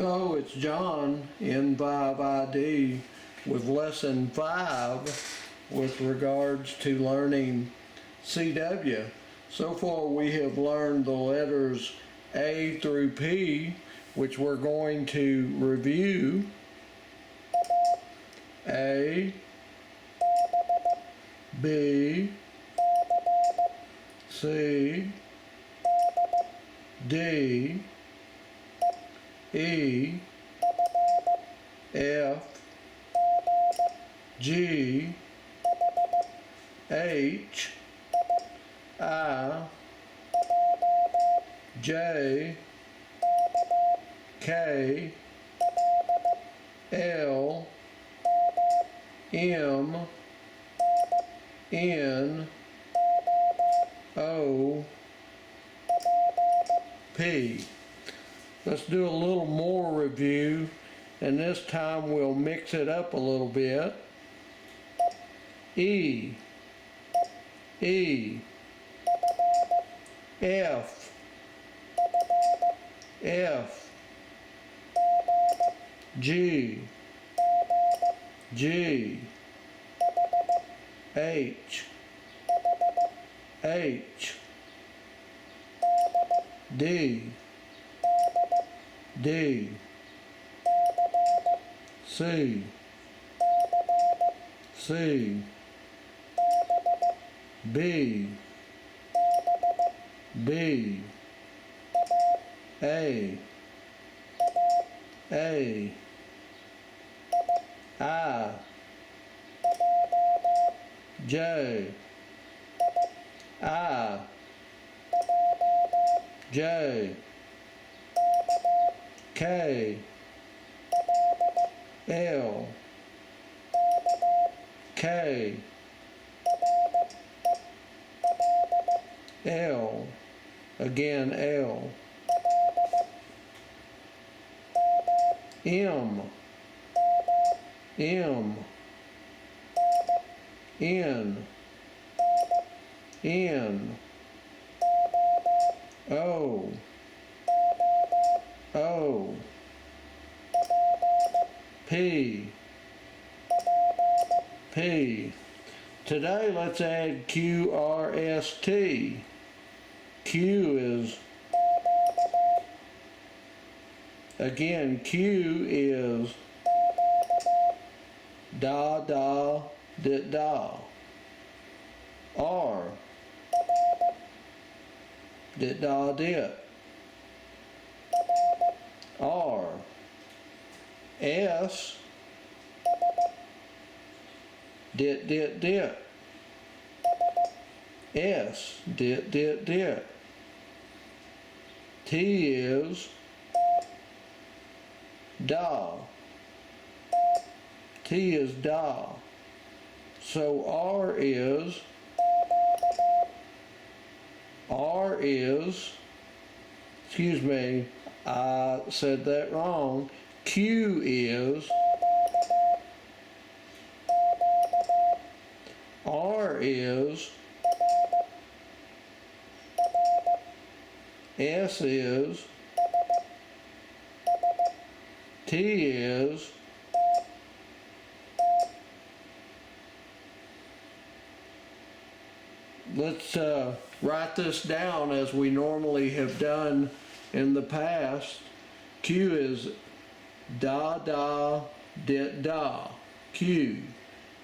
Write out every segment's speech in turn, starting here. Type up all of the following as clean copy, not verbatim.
Hello, it's John, N5ID, with Lesson 5 with regards to learning CW. So far we have learned the letters A through P, which we're going to review. A, B, C, D, E, F, G, H, I, J, K, L, M, N, O, P. Let's do a little more review, and this time we'll mix it up a little bit. E, E, F, F, G, G, H, H, D, D, C, C, B, B, A, I, J, I, J, K, L, K, L, again L, M, M, N, N, O, O, P, P. Today let's add Q, R, S, T. Q is, again, Q is da, da, dit, da. R, dit, da, dit. R, S, dit, dit, dit. S, dit, dit, dit. T is da. T is da. So R is, excuse me, I said that wrong. Q is, R is, S is, T is, let's write this down as we normally have done in the past. Q is da, da, dit, da. Q,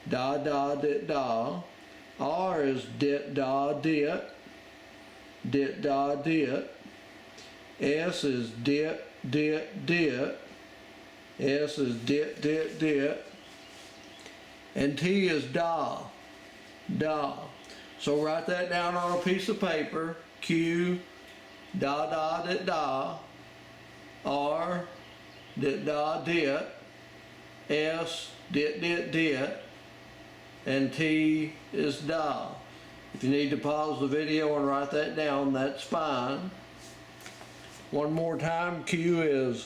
da, da, dit, da. R is dit, da, dit. Dit, da, dit. S is dit, dit, dit. S is dit, dit, dit. And T is da, da. So write that down on a piece of paper. Q, da, da, dit, da. R, dit, da, dit. S, dit, dit, dit. And T is da. If you need to pause the video and write that down, that's fine. One more time. Q is,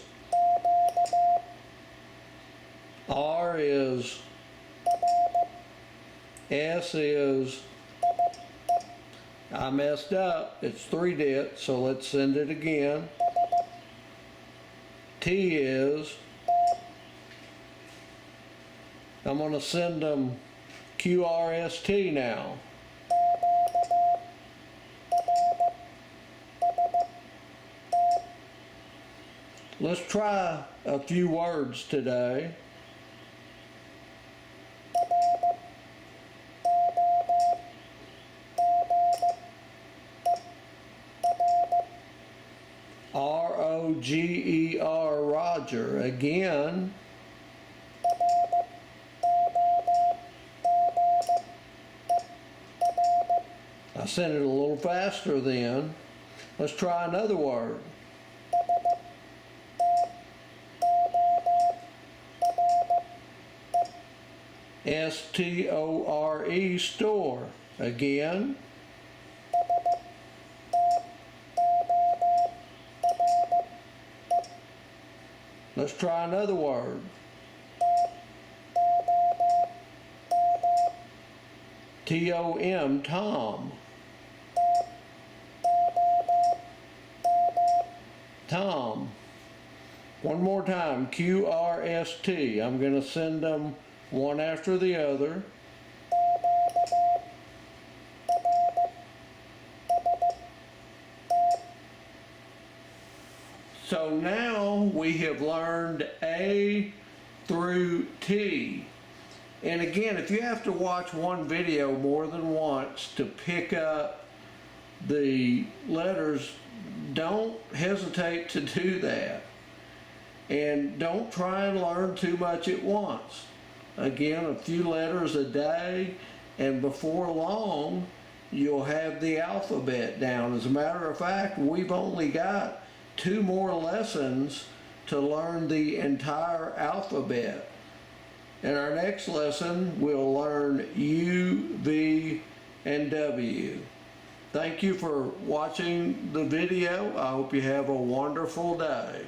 R is, S is, I messed up. It's 3 dit, so let's send it again. T is. I'm going to send them QRST now. Let's try a few words today. Roger, Roger. Again. I sent it a little faster then. Let's try another word. S-T-O-R-E, store. Again. Let's try another word. T-O-M, Tom. Tom. One more time, Q-R-S-T. I'm going to send them one after the other. So now we have learned A through T. And again, if you have to watch one video more than once to pick up the letters, don't hesitate to do that. And don't try and learn too much at once. Again, a few letters a day, and before long, you'll have the alphabet down. As a matter of fact, we've only got 2 more lessons to learn the entire alphabet. In our next lesson, we'll learn U, V, and W. Thank you for watching the video. I hope you have a wonderful day.